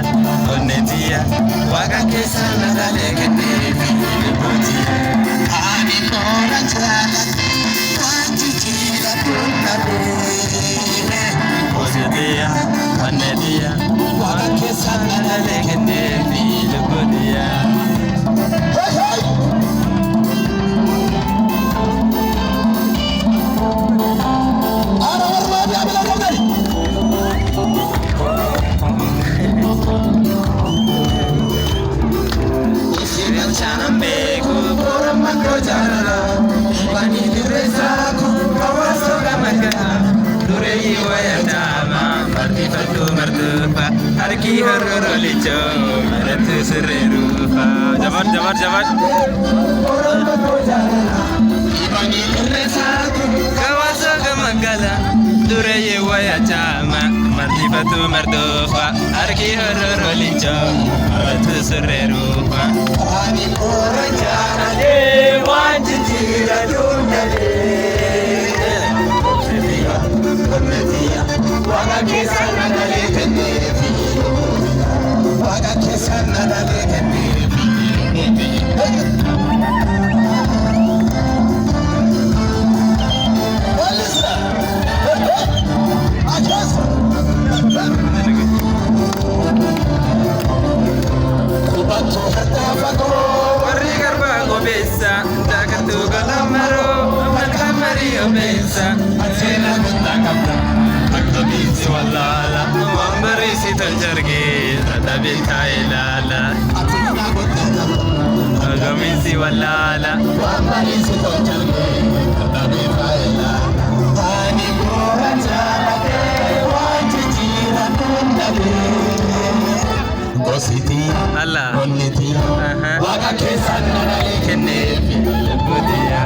dia, onne dia, waga kesa nadale kene filutia. Ani kora chala, wanti chila punare. Onne dia, waga kesa nadale kene filutia. Harki harro licho, meratu sererufa. Jabat. Kawaso gamagala, dureye waya chama, martifatu mardufa. Harki harro licho, meratu sererufa. Ani ora jana de, wanjira dundale. Waga kesa nadale kene waga kesa nadale kene kubato hatafago warigar bago besa takatu galamaro malkamari obesa asena takabla Abisi walala, wambarisi tanjargi, tadabil kailala. Agamisi walala, wambarisi tanjargi, tadabil kailala. Ani kora chala ke, wajijira kundabe. Gositi, Allah, oniti, waga kesa nadale kene filutia.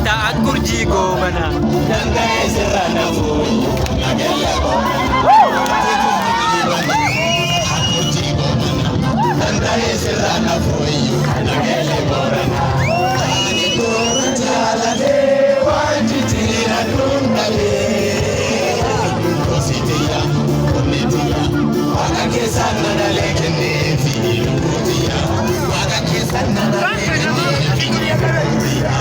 Taat kurji go mana, dangay serana mo, nagaya ko. Kurji go mana, dangay serana mo, nagaya ko. Ani ko chala de, wajitira dundale. Kositia, konetia, waga kesa nadale kene filutia, waga kesa nadale kene filutia.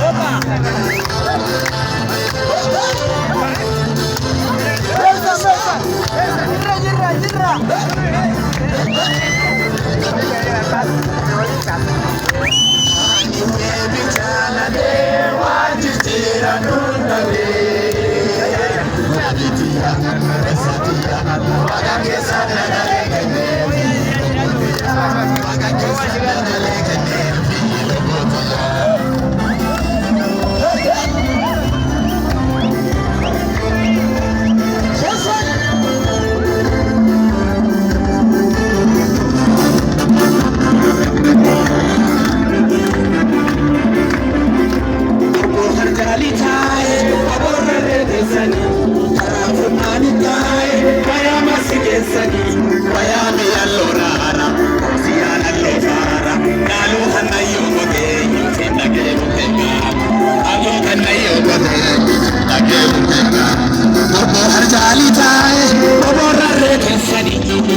Harjali tae, obora re kesani.